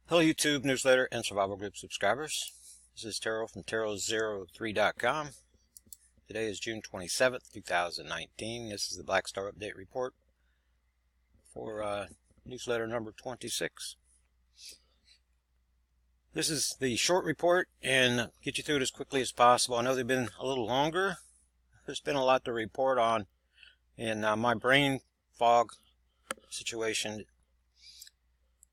Hello YouTube newsletter and survival group subscribers. This is Terrell from Terrell03.com. Today is June 27th, 2019. This is the Black Star Update Report for newsletter number 26. This is the short report and get you through it as quickly as possible. I know they've been a little longer. There's been a lot to report on in my brain fog situation.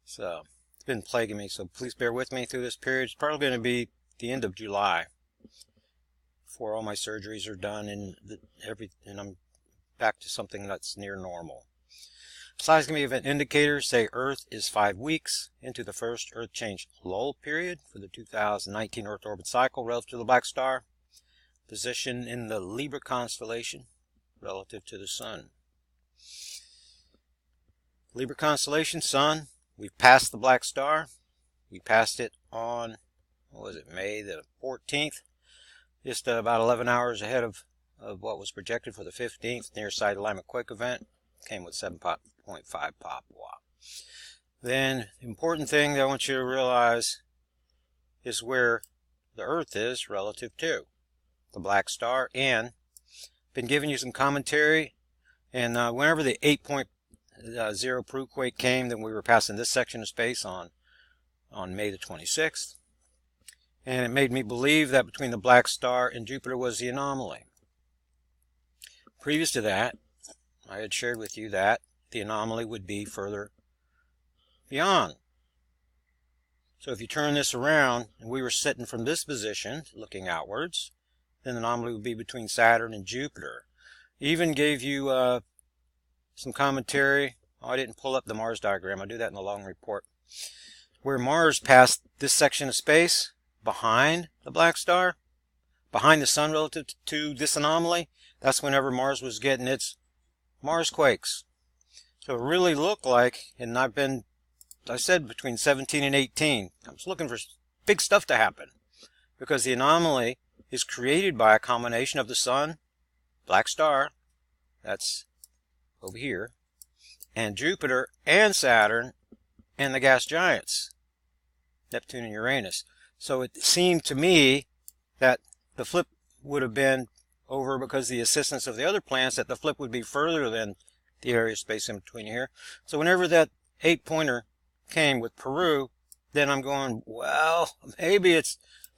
So been plaguing me, so please bear with me through this period. It's probably going to be the end of July before all my surgeries are done and I'm back to something that's near normal. Seismic event indicators say Earth is 5 weeks into the first Earth change lull period for the 2019 Earth orbit cycle relative to the Black Star. Position in the Libra constellation relative to the Sun. Libra constellation, Sun. We've passed the Black Star. We passed it on, May the 14th. Just about 11 hours ahead of what was projected for the 15th. Near side alignment quake event. Came with 7.5 pop watt. Then, the important thing that I want you to realize is where the Earth is relative to the Black Star. And been giving you some commentary. And whenever the 8.0 Peru quake came, then we were passing this section of space on May the 26th, and it made me believe that between the Black Star and Jupiter was the anomaly. Previous to that, I had shared with you that the anomaly would be further beyond. So if you turn this around and we were sitting from this position looking outwards, then the anomaly would be between Saturn and Jupiter. Even gave you some commentary. Oh, I didn't pull up the Mars diagram. I do that in the long report. Where Mars passed this section of space behind the Black Star, behind the Sun relative to this anomaly, that's whenever Mars was getting its Mars quakes. So it really looked like, and I said between 17 and 18, I was looking for big stuff to happen, because the anomaly is created by a combination of the Sun, Black Star, that's over here, and Jupiter and Saturn and the gas giants, Neptune and Uranus. So it seemed to me that the flip would have been over because of the assistance of the other planets, that the flip would be further than the area of space in between here. So whenever that 8-pointer came with Peru, then I'm going, well, maybe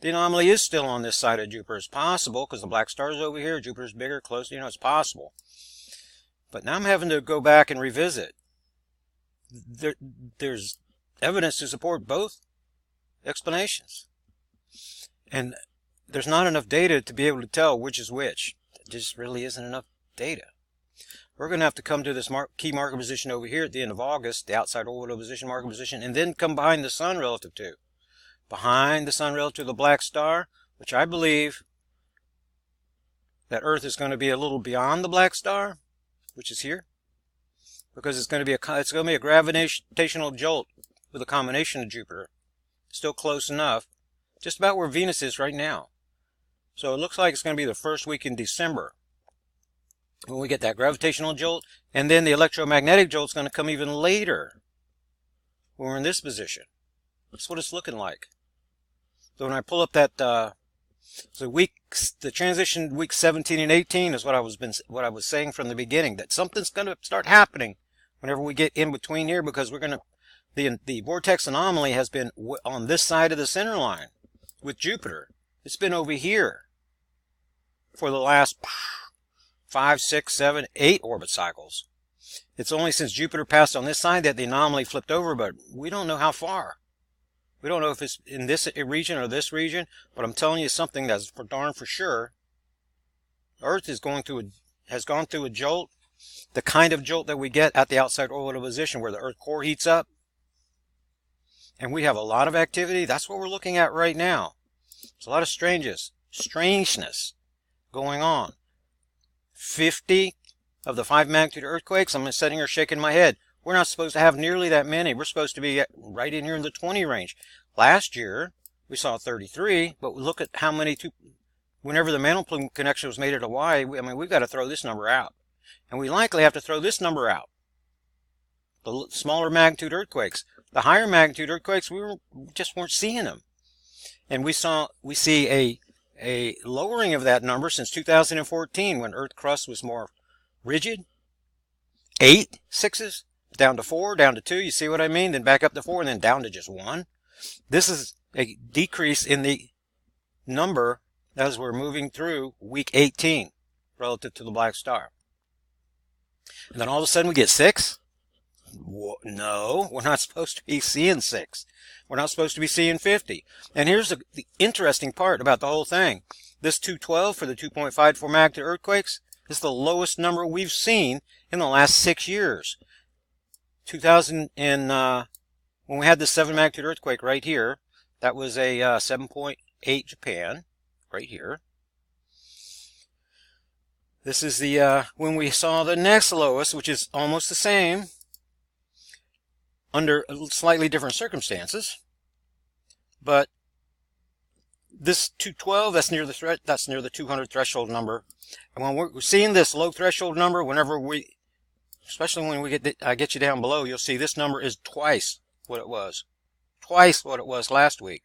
the anomaly is still on this side of Jupiter. It's possible because the Black Star is over here, Jupiter's bigger, closer, it's possible. But now I'm having to go back and revisit. There's evidence to support both explanations. And there's not enough data to be able to tell which is which. There just really isn't enough data. We're going to have to come to this key marker position over here at the end of August, the outside orbital position, marker position, and then come behind the Sun relative to. Behind the Sun relative to the Black Star, which I believe that Earth is going to be a little beyond the Black Star, which is here, because it's going to be a gravitational jolt with a combination of Jupiter. Still close enough, just about where Venus is right now. So it looks like it's going to be the first week in December when we get that gravitational jolt, and then the electromagnetic jolt is going to come even later when we're in this position. That's what it's looking like. So when I pull up that the transition week 17 and 18 is what I was saying from the beginning, that something's going to start happening whenever we get in between here, because we're going to the vortex anomaly has been on this side of the center line with Jupiter. It's been over here for the last 5, 6, 7, 8 orbit cycles. It's only since Jupiter passed on this side that the anomaly flipped over, but we don't know how far. We don't know if it's in this region or this region, but I'm telling you something that's for darn for sure. Earth has gone through a jolt, the kind of jolt that we get at the outside orbital position where the Earth core heats up. And we have a lot of activity. That's what we're looking at right now. There's a lot of strangeness going on. 50 of the 5 magnitude earthquakes, I'm sitting here shaking my head. We're not supposed to have nearly that many. We're supposed to be right in here in the 20 range. Last year, we saw 33, but look at how many, whenever the mantle plume connection was made at Hawaii, we've got to throw this number out. And we likely have to throw this number out. The smaller magnitude earthquakes. The higher magnitude earthquakes, we just weren't seeing them. And we see a lowering of that number since 2014, when Earth crust was more rigid. 8 sixes, down to 4, down to 2, you see what I mean? Then back up to 4, and then down to just 1. This is a decrease in the number as we're moving through week 18 relative to the black star. And then all of a sudden we get 6. No, we're not supposed to be seeing 6. We're not supposed to be seeing 50. And here's the interesting part about the whole thing. This 212 for the 2.54 magnitude earthquakes is the lowest number we've seen in the last 6 years. 2000 and when we had this 7 magnitude earthquake right here, that was a 7.8 Japan, right here. This is the when we saw the next lowest, which is almost the same, under slightly different circumstances, but this 212, that's near the 200 threshold number. And when we're seeing this low threshold number, whenever especially when we get you down below, you'll see this number is twice what it was last week.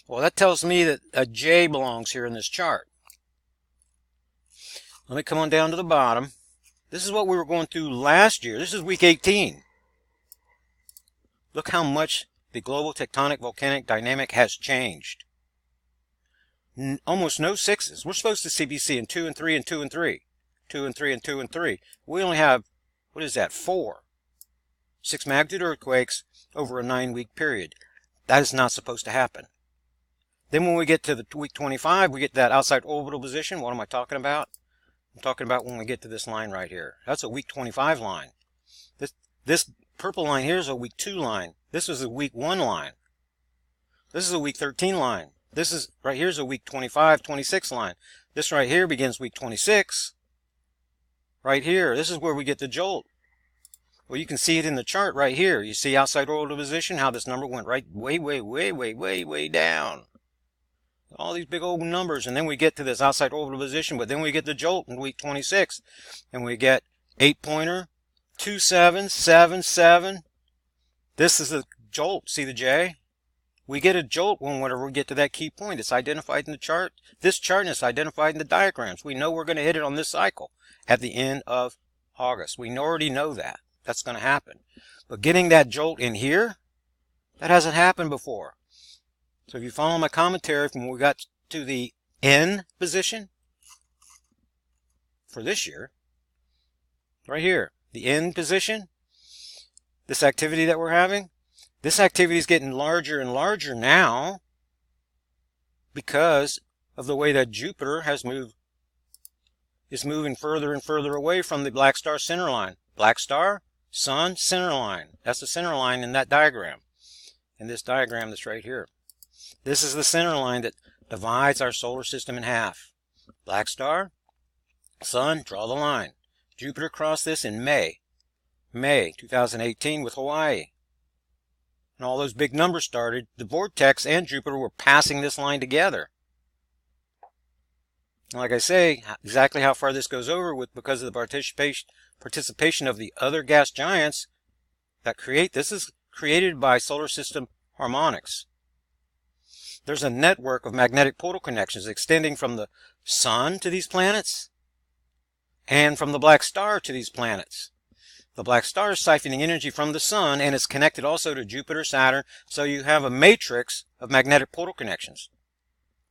Well, that tells me that a J belongs here in this chart. Let me come on down to the bottom. This is what we were going through last year. This is week 18. Look how much the global tectonic volcanic dynamic has changed. Almost no 6s. We're supposed to be seeing 2 and 3 and 2 and 3. 2 and 3 and 2 and 3. We only have, what is that, 4. 6 magnitude earthquakes over a 9-week period. That is not supposed to happen. Then when we get to the week 25, we get that outside orbital position. What am I talking about? I'm talking about when we get to this line right here. That's a week 25 line. This purple line here is a week 2 line. This is a week 1 line. This is a week 13 line. This is right here is a week 25, 26 line. This right here begins week 26. Right here, this is where we get the jolt. Well, you can see it in the chart right here. You see outside orbital position, how this number went right way down. All these big old numbers, and then we get to this outside orbital position, but then we get the jolt in week 26, and we get 8-pointer, 2 7, 7 7. This is the jolt. See the J? We get a jolt whenever we get to that key point. It's identified in the chart. This chart is identified in the diagrams. We know we're going to hit it on this cycle at the end of August. We already know that. That's going to happen. But getting that jolt in here, that hasn't happened before. So if you follow my commentary from when we got to the N position for this year, right here, the N position, this activity that we're having, this activity is getting larger and larger now because of the way that Jupiter is moving further and further away from the black star center line. Black star, sun, center line. That's the center line in that diagram. In this diagram that's right here. This is the center line that divides our solar system in half. Black star, sun, draw the line. Jupiter crossed this in May 2018 with Hawaii. And all those big numbers started. The vortex and Jupiter were passing this line together. And like I say, exactly how far this goes over with because of the participation of the other gas giants that create this is created by solar system harmonics. There's a network of magnetic portal connections extending from the sun to these planets and from the black star to these planets. The black star is siphoning energy from the sun, and it's connected also to Jupiter, Saturn, so you have a matrix of magnetic portal connections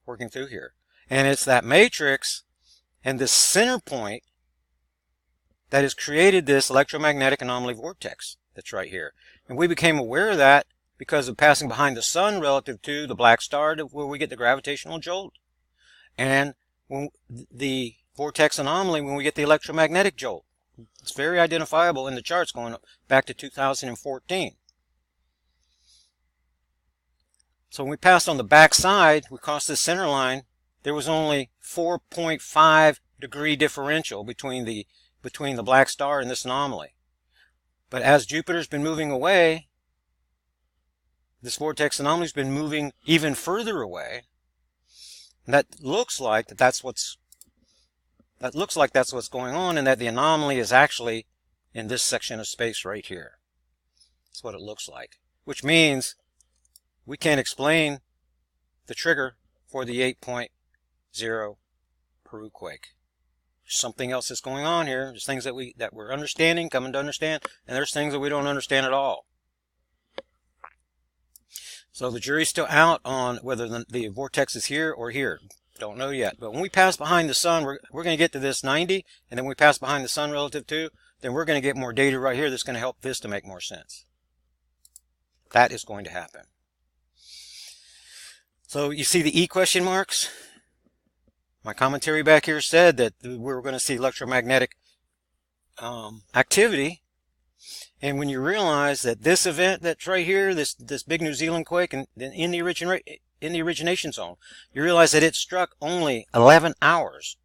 working through here. And it's that matrix and this center point that has created this electromagnetic anomaly vortex that's right here. And we became aware of that because of passing behind the sun relative to the black star, where we get the gravitational jolt. And when the vortex anomaly, when we get the electromagnetic jolt. It's very identifiable in the charts going back to 2014. So when we passed on the back side, we crossed this center line, there was only 4.5 degree differential between the black star and this anomaly. But as Jupiter's been moving away, this vortex anomaly's been moving even further away. And that looks like that's what's going on, and that the anomaly is actually in this section of space right here. That's what it looks like. which means we can't explain the trigger for the 8.0 Peru quake. There's something else that's going on here. There's things that we're understanding, coming to understand, and there's things that we don't understand at all. So the jury's still out on whether the vortex is here or here. Don't know yet. But when we pass behind the sun, we're going to get to this 90, and then we pass behind the sun relative to, then we're going to get more data right here that's going to help this to make more sense. That is going to happen. So you see the E question marks? My commentary back here said that we were going to see electromagnetic activity. And when you realize that this event that's right here, this big New Zealand quake in the origination zone, you realize that it struck only 11 hours.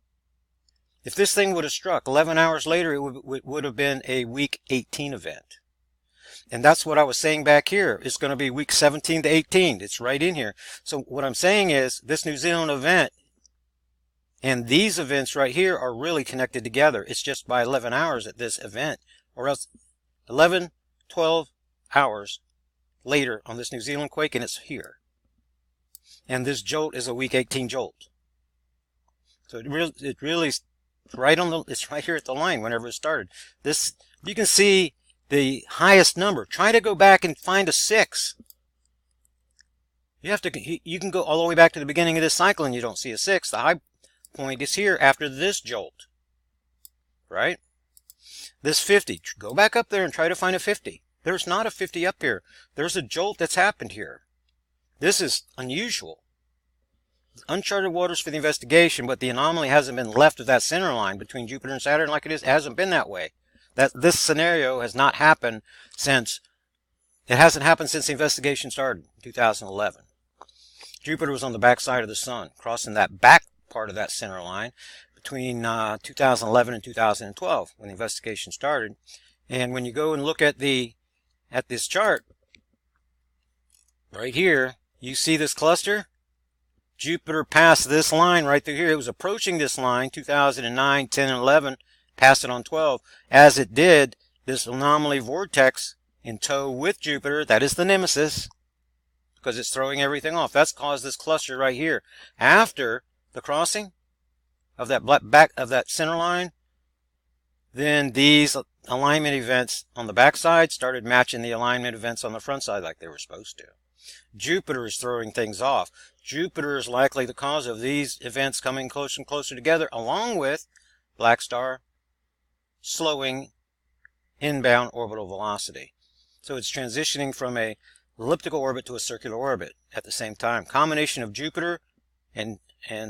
If this thing would have struck 11 hours later, it would have been a week 18 event. And that's what I was saying back here. It's going to be week 17 to 18. It's right in here. So what I'm saying is this New Zealand event and these events right here are really connected together. It's just by 11 hours at this event, or else 11, 12 hours later on this New Zealand quake, and it's here. And this jolt is a week 18 jolt. So it really it's right here at the line whenever it started. This, you can see the highest number. Try to go back and find a 6. You can go all the way back to the beginning of this cycle and you don't see a 6. The high point is here after this jolt. Right? This 50. Go back up there and try to find a 50. There's not a 50 up here. There's a jolt that's happened here. This is unusual. Uncharted waters for the investigation, but the anomaly hasn't been left of that center line between Jupiter and Saturn like it is. It hasn't been that way. This scenario has not happened since, it hasn't happened since the investigation started in 2011. Jupiter was on the back side of the sun, crossing that back part of that center line between 2011 and 2012 when the investigation started. And when you go and look at this chart right here, you see this cluster. Jupiter passed this line right through here. It was approaching this line 2009, 10, and 11, passed it on 12. As it did, this anomaly vortex in tow with Jupiter, that is the nemesis, because it's throwing everything off. That's caused this cluster right here. After the crossing of that back of that center line, then these alignment events on the back side started matching the alignment events on the front side like they were supposed to. Jupiter is throwing things off. Jupiter is likely the cause of these events coming closer and closer together, along with black star slowing inbound orbital velocity. So it's transitioning from a elliptical orbit to a circular orbit at the same time. Combination of Jupiter and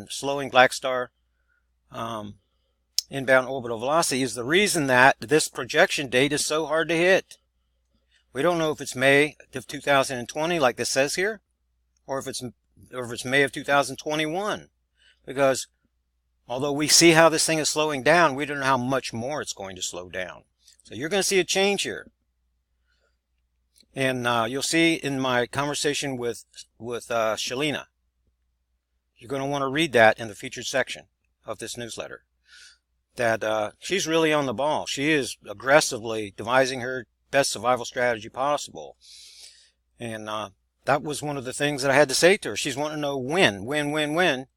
slowing black star inbound orbital velocity is the reason that this projection date is so hard to hit. We don't know if it's May of 2020 like this says here, or if it's May of 2021, because although we see how this thing is slowing down, we don't know how much more it's going to slow down. So you're going to see a change here. And you'll see in my conversation with Shalina, you're going to want to read that in the featured section of this newsletter, that she's really on the ball. She is aggressively devising her best survival strategy possible. And that was one of the things that I had to say to her. She's wanting to know when.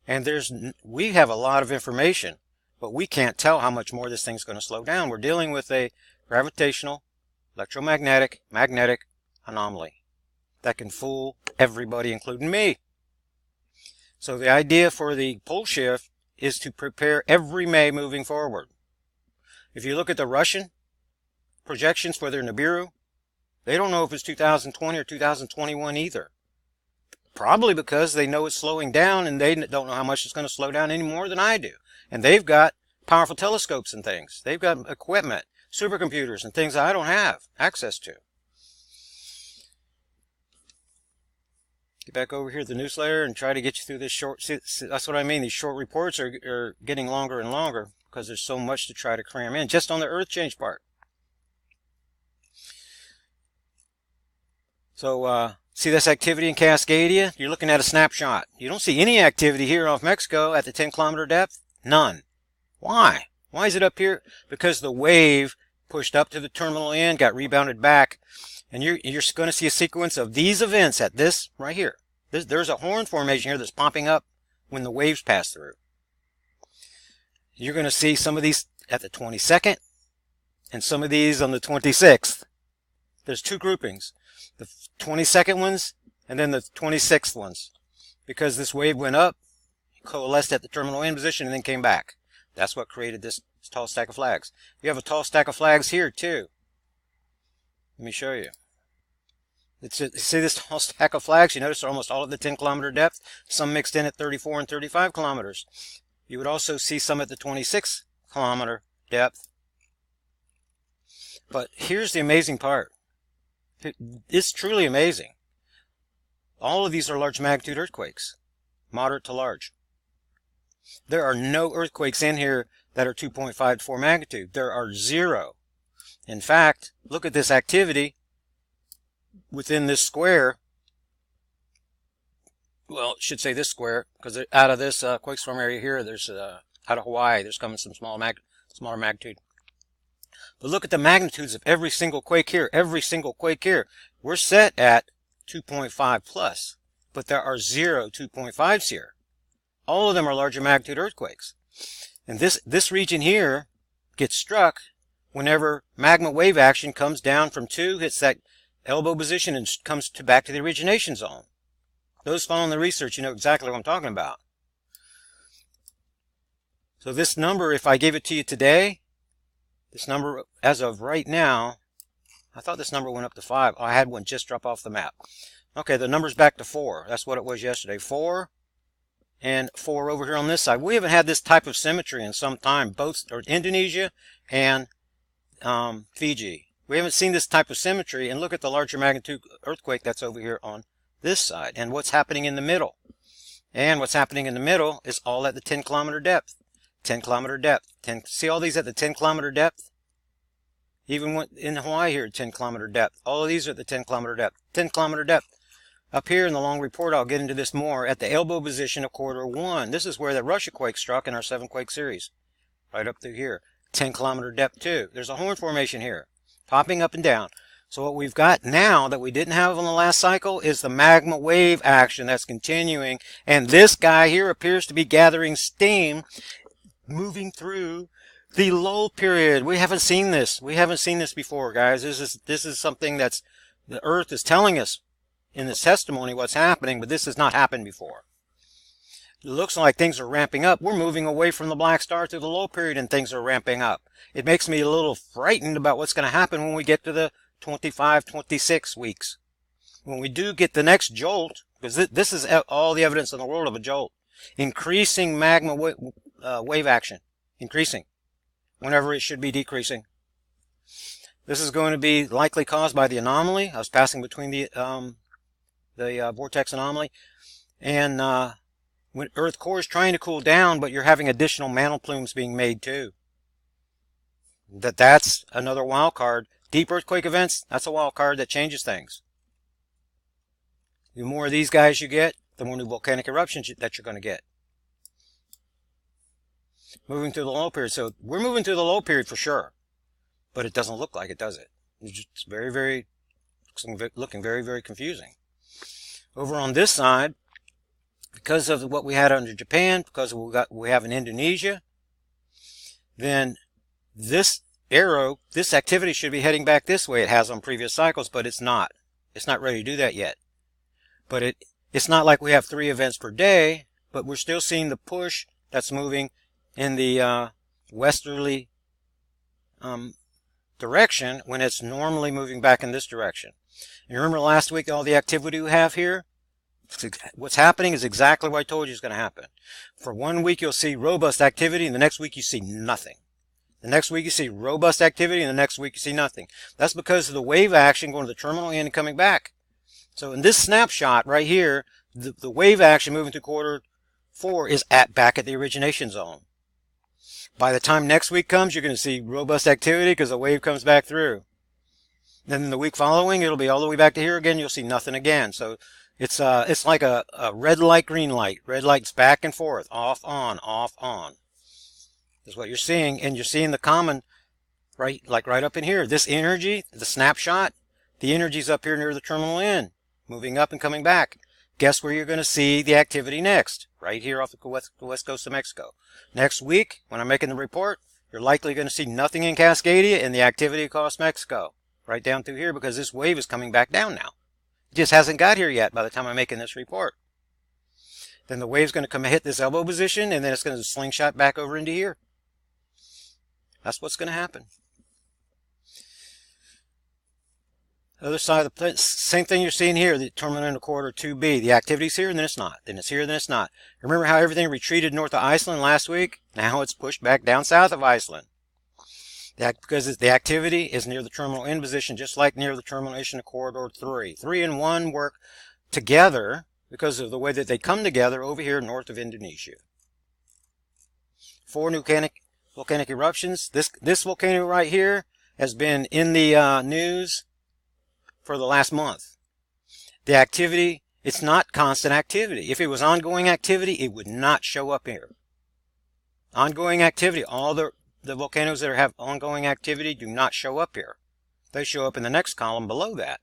And we have a lot of information, but we can't tell how much more this thing's going to slow down. We're dealing with a gravitational, electromagnetic, magnetic anomaly that can fool everybody, including me. So the idea for the pole shift is to prepare every May moving forward. If you look at the Russian projections for their Nibiru, they don't know if it's 2020 or 2021 either. Probably because they know it's slowing down and they don't know how much it's going to slow down any more than I do. And they've got powerful telescopes and things. They've got equipment, supercomputers and things that I don't have access to. Get back over here to the newsletter and try to get you through this short. See, that's what I mean. These short reports are getting longer and longer because there's so much to try to cram in just on the Earth change part. So see this activity in Cascadia? You're looking at a snapshot. You don't see any activity here off Mexico at the 10-kilometer depth. None. Why? Why is it up here? Because the wave pushed up to the terminal end, got rebounded back, And you're going to see a sequence of these events at this right here. There's a horn formation here that's popping up when the waves pass through. You're going to see some of these at the 22nd and some of these on the 26th. There's two groupings, the 22nd ones and then the 26th ones, because this wave went up, coalesced at the terminal end position, and then came back. That's what created this tall stack of flags. You have a tall stack of flags here too. Let me show you. See this tall stack of flags? You notice they're almost all at the 10-kilometer depth, some mixed in at 34 and 35 kilometers. You would also see some at the 26-kilometer depth. But here's the amazing part. It's truly amazing. All of these are large magnitude earthquakes, moderate to large. There are no earthquakes in here that are 2.5 to 4 magnitude. There are 0. In fact, look at this activity within this square. Well, it should say this square, because out of this quake storm area here, there's out of Hawaii, there's coming some smaller magnitude. But look at the magnitudes of every single quake here. Every single quake here. We're set at 2.5 plus, but there are 0 2.5s here. All of them are larger magnitude earthquakes. And this region here gets struck whenever magma wave action comes down from 2, hits that elbow position, and comes back to the origination zone. Those following the research, you know exactly what I'm talking about. So this number, if I gave it to you today, this number as of right now, I thought this number went up to 5. Oh, I had one just drop off the map. Okay, the number's back to 4. That's what it was yesterday. 4 and 4 over here on this side. We haven't had this type of symmetry in some time, both Indonesia and Fiji. We haven't seen this type of symmetry, and look at the larger magnitude earthquake that's over here on this side, and what's happening in the middle. And what's happening in the middle is all at the 10-kilometer depth. 10-kilometer depth. See all these at the 10-kilometer depth? Even in Hawaii here, 10-kilometer depth. All of these are at the 10-kilometer depth. 10-kilometer depth. Up here in the long report, I'll get into this more, at the elbow position of quarter 1. This is where the Russia quake struck in our 7-quake series. Right up through here. 10-kilometer depth too. There's a horn formation here, popping up and down. So what we've got now that we didn't have on the last cycle is the magma wave action that's continuing. And this guy here appears to be gathering steam, moving through the lull period. We haven't seen this. We haven't seen this before, guys. This is something that's the Earth is telling us in this testimony what's happening, but this has not happened before. It looks like things are ramping up. We're moving away from the black star to the lull period, and things are ramping up. It makes me a little frightened about what's going to happen when we get to the 25, 26 weeks. When we do get the next jolt, because this is all the evidence in the world of a jolt, increasing magma wave action, increasing, whenever it should be decreasing. This is going to be likely caused by the anomaly. I was passing between the vortex anomaly, and when Earth core is trying to cool down, but you're having additional mantle plumes being made too. That's another wild card. Deep earthquake events, that's a wild card that changes things. The more of these guys you get, the more new volcanic eruptions that you're going to get. Moving through the low period. So we're moving through the low period for sure. But it doesn't look like it, does it? It's just looking very, very confusing. Over on this side, because of what we had under Japan, because we have in Indonesia, then this arrow, this activity should be heading back this way. It has on previous cycles, but it's not. It's not ready to do that yet. But it's not like we have 3 events per day, but we're still seeing the push that's moving in the westerly direction when it's normally moving back in this direction. And remember last week all the activity we have here? What's happening is exactly what I told you is going to happen. For 1 week you'll see robust activity, and the next week you see nothing. The next week you see robust activity, and the next week you see nothing. That's because of the wave action going to the terminal end and coming back. So in this snapshot right here, the wave action moving to quarter 4 is back at the origination zone. By the time next week comes, you're going to see robust activity because the wave comes back through. Then the week following, it'll be all the way back to here again. You'll see nothing again. So it's like a red light, green light. Red light's back and forth, off, on, off, on. Is what you're seeing, and you're seeing the common right up in here. This energy, the snapshot, The energy's up here near the terminal end, moving up and coming back. Guess where you're going to see the activity next? Right here off the west coast of Mexico. Next week, when I'm making the report, you're likely going to see nothing in Cascadia and the activity across Mexico. Right down through here, because this wave is coming back down now. It just hasn't got here yet by the time I'm making this report. Then the wave's going to come and hit this elbow position, and then it's going to slingshot back over into here. That's what's going to happen. Other side of the planet, same thing you're seeing here, the terminal end of corridor 2B. The activity's here, and then it's not. Then it's here, then it's not. Remember how everything retreated north of Iceland last week? Now it's pushed back down south of Iceland. Because the activity is near the terminal end position, just like near the termination of corridor 3. 3 and 1 work together because of the way that they come together over here north of Indonesia. 4 volcanic eruptions. This volcano right here has been in the news for the last month. The activity, it's not constant activity. If it was ongoing activity, it would not show up here. Ongoing activity, all the volcanoes that have ongoing activity do not show up here. They show up in the next column below that.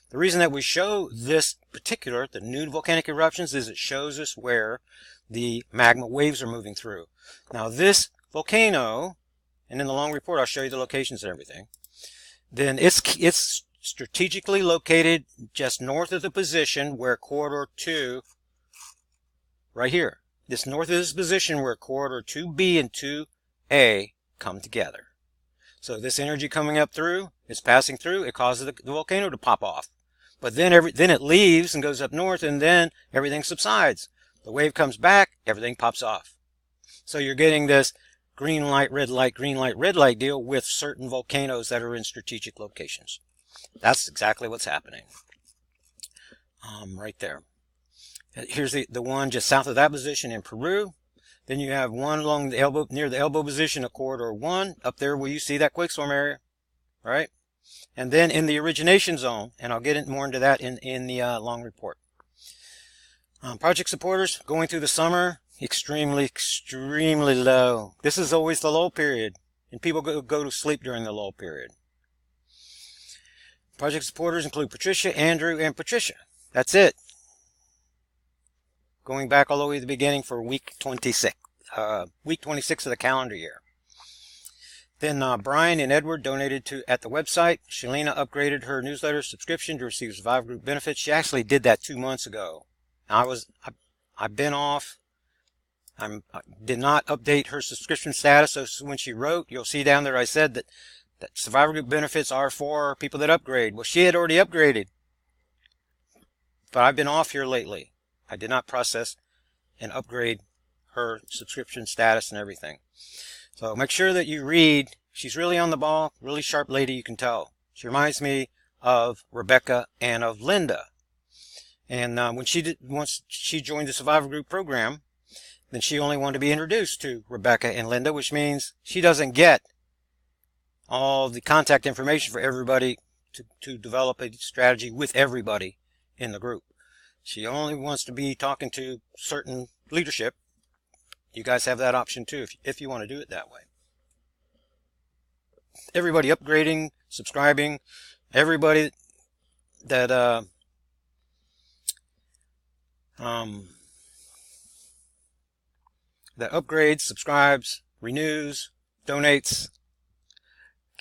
The reason that we show this particular, the new volcanic eruptions, is it shows us where the magma waves are moving through. Now this volcano, and in the long report I'll show you the locations and everything, then it's strategically located just north of the position where corridor 2, right here, this north of this position where corridor 2B and 2A come together. So this energy coming up through, it's passing through, it causes the volcano to pop off. But then it leaves and goes up north, and then everything subsides. The wave comes back, everything pops off. So you're getting this green light, red light, green light, red light deal with certain volcanoes that are in strategic locations. That's exactly what's happening. Right there. Here's the one just south of that position in Peru. Then you have one along the elbow, near the elbow position of corridor 1, up there where you see that quakestorm area, right? And then in the origination zone, and I'll get more into that in the long report. Project supporters going through the summer, extremely low. This is always the lull period, and people go to sleep during the lull period. Project supporters include Patricia, Andrew, and Patricia. That's it. Going back all the way to the beginning for week 26 of the calendar year. Then Brian and Edward donated at the website. Shalina upgraded her newsletter subscription to receive Survivor Group benefits. She actually did that 2 months ago. I've been off. I did not update her subscription status. So when she wrote, you'll see down there I said that Survivor Group benefits are for people that upgrade. Well, she had already upgraded, but I've been off here lately. I did not process and upgrade her subscription status and everything. So make sure that you read. She's really on the ball, really sharp lady, you can tell. She reminds me of Rebecca and of Linda. And once she joined the Survivor Group program, then she only wanted to be introduced to Rebecca and Linda, which means she doesn't get all the contact information for everybody to develop a strategy with everybody in the group. She only wants to be talking to certain leadership. You guys have that option too if you want to do it that way. Everybody upgrading, subscribing, everybody that that upgrades, subscribes, renews, donates,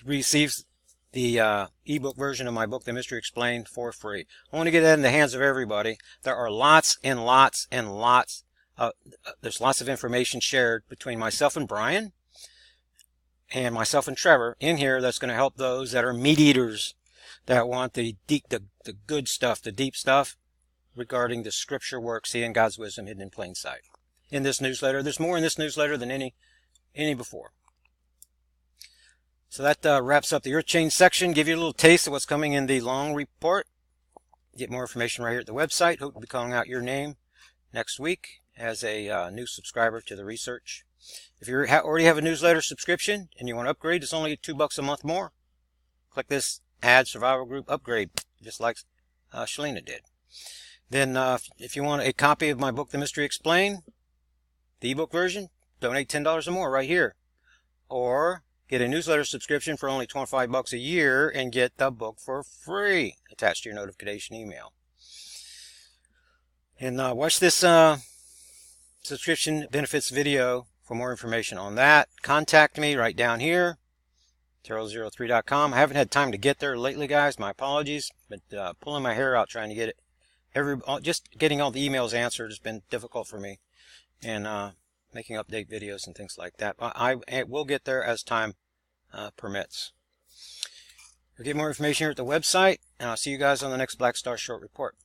receives the ebook version of my book, The Mystery Explained, for free. I want to get that in the hands of everybody. There are lots and lots and lots. There's lots of information shared between myself and Brian, and myself and Trevor in here that's going to help those that are meat eaters, that want the good stuff, the deep stuff regarding the scripture work, seeing God's wisdom hidden in plain sight. In this newsletter, there's more in this newsletter than any before. So that wraps up the Earth Change section. Give you a little taste of what's coming in the long report. Get more information right here at the website. Hope to be calling out your name next week as a new subscriber to the research. If you already have a newsletter subscription and you want to upgrade, it's only $2 a month more. Click this Add Survival Group Upgrade, just like Shalina did. Then if you want a copy of my book, The Mystery Explained, the ebook version, donate $10 or more right here. Or Get a newsletter subscription for only $25 a year and get the book for free attached to your notification email. And watch this subscription benefits video for more information on that. Contact me right down here, Terrell03.com. I haven't had time to get there lately, guys. My apologies, but pulling my hair out trying to get it. Just getting all the emails answered has been difficult for me, and making update videos and things like that. I will get there as time permits. We'll get more information here at the website, and I'll see you guys on the next Black Star Short Report.